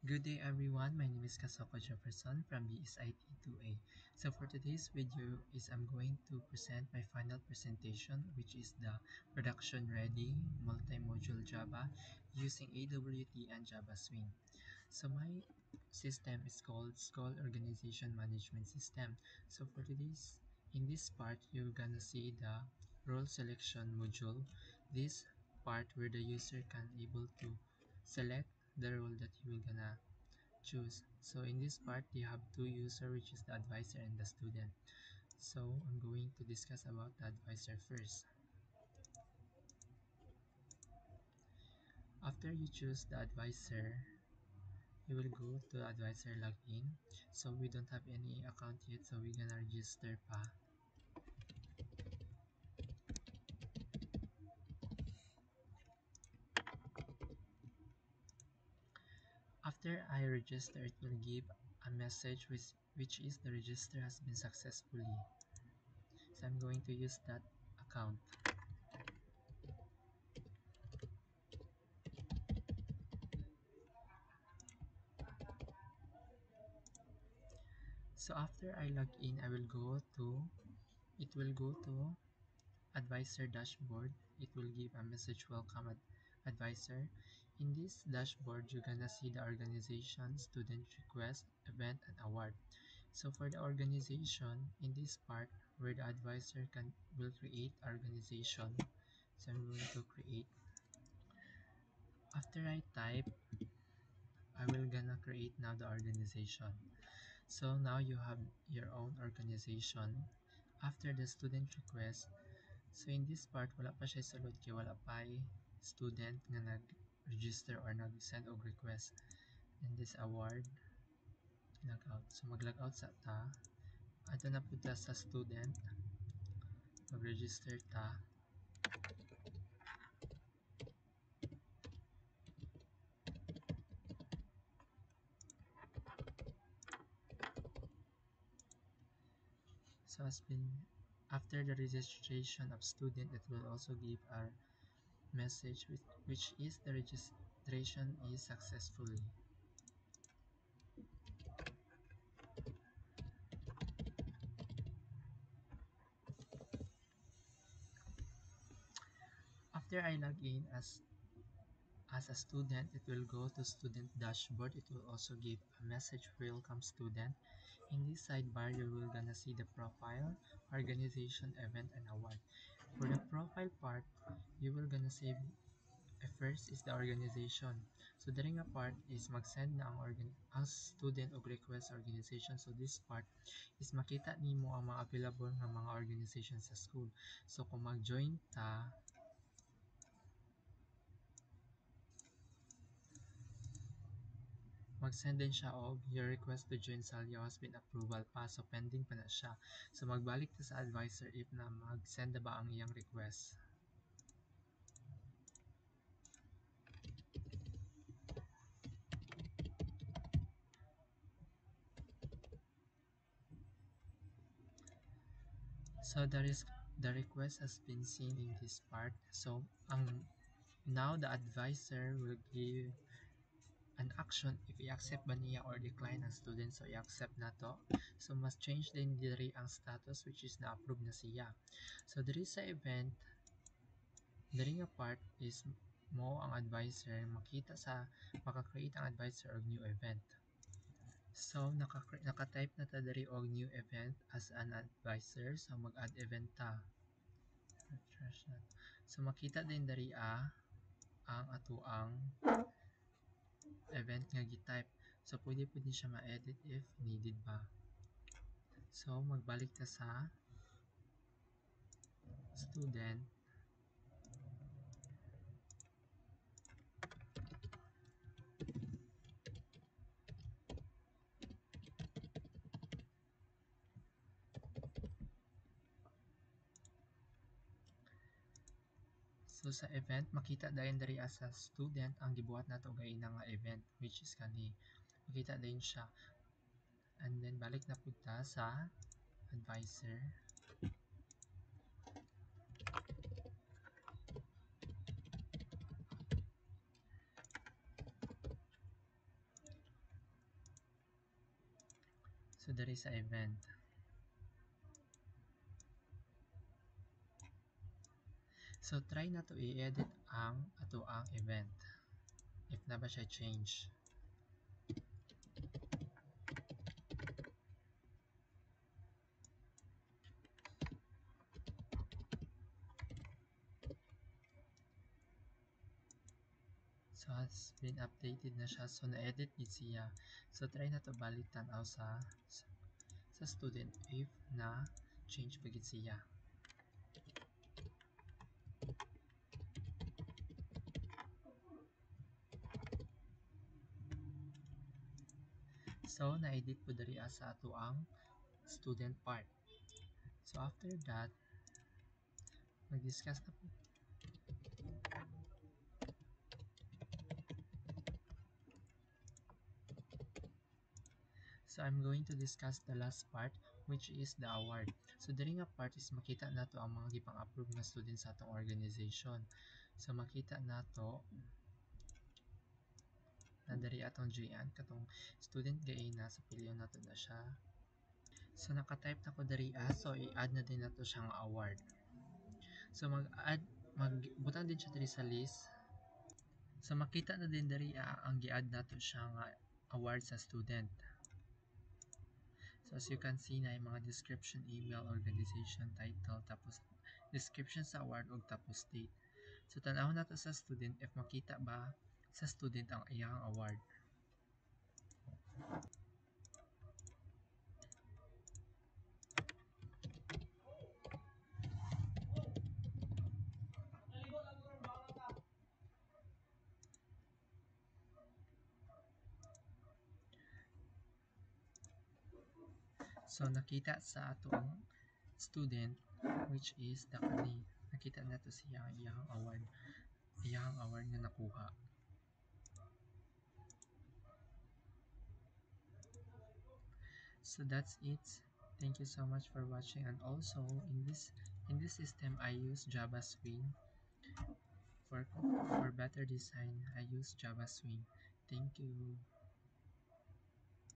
Good day everyone, my name is Kasoko Jefferson from BSIT 2A. So for today's video is I'm going to present my final presentation, which is the production ready multi-module Java using AWT and Java Swing. So my system is called Organization Management System. So for today's, in this part, you're gonna see the role selection module. This part where the user can able to select the role that you will gonna choose. So in this part, you have two users, which is the advisor and the student. So I'm going to discuss about the advisor first. After you choose the advisor, you will go to advisor login. So we don't have any account yet, so we're gonna register pa. After I register, it will give a message which is the register has been successfully. So I'm going to use that account. So after I log in, it will go to advisor dashboard. It will give a message welcome advisor. In this dashboard, you're gonna see the organization, student request, event, and award. So for the organization, in this part where the advisor will create organization, so I'm going to create. After I type, I will gonna create now the organization. So now you have your own organization. After the student request, so in this part, wala pa siya sulod kay wala pa student nga nag-register or nag-send og request. In this award, log out. So mag-log out sa ta. Ato na po ta sa student. Mag-register ta. So has been after the registration of student, it will also give our message which is the registration is successfully. After I log in as a student, it will go to student dashboard. It will also give a message welcome student. In this sidebar, you will gonna see the profile, organization, event, and award. For the profile part, you will gonna save first is the organization. So during a part is mag-send na ang student og request organization. So this part is makita nimo ang mga available nga mga organization sa school. So kung mag-join ta, mag-send din siya og your request to join Salio has been approval pa, so pending pa na siya. So magbalik ta sa advisor if na mag-send na ba ang iyang request. So the request has been seen in this part. So now the advisor will give an action if i-accept ba niya or decline ang student. So i-accept na to. So must change din diri ang status which is na-approve na siya. So diri sa event, diri nga part is mo ang advisor maka-create ang advisor og new event. So naka-type na ta diri og new event as an advisor. So mag-add event ta. So makita din diri ang atoang event nga gi-type. So pwede siya ma-edit if needed ba. So magbalik ta sa student. So sa event, makita dayon diri as a student ang gibuhat nato gaina nga event which is kani. Makita din siya. And then balik na pud ta sa advisor. So there is a event. So try na to i-edit ang ato ang event. If na ba siya change. So has been updated na siya. So na-edit gid siya. So try na to balik tan-aw sa student if na change pa gid siya. So na-edit po diri sa ato ang student part. So after that, mag-discuss na po. So I'm going to discuss the last part, which is the award. So diri nga part is makita nato ang mga gipang-approve nga students sa atong organization. So makita nato na diri atong GN katong student gaina sa pilyon nato na siya. So naka-type na ko diri so i-add na din nato siyang award. So mag-add magbutang din siya diri sa list. So makita na din diri ang gi-add nato siyang award sa student. So as you can see na yung mga description, email, organization, title, tapos description sa award ug tapos date. So tan-awon nato sa student if makita ba sa student ang iyang award. So nakita sa atong student which is the kani nakita nato siya ang iyang award nga nakuha. So that's it. Thank you so much for watching, and also in this system I use Java Swing for better design. I use Java Swing. Thank you.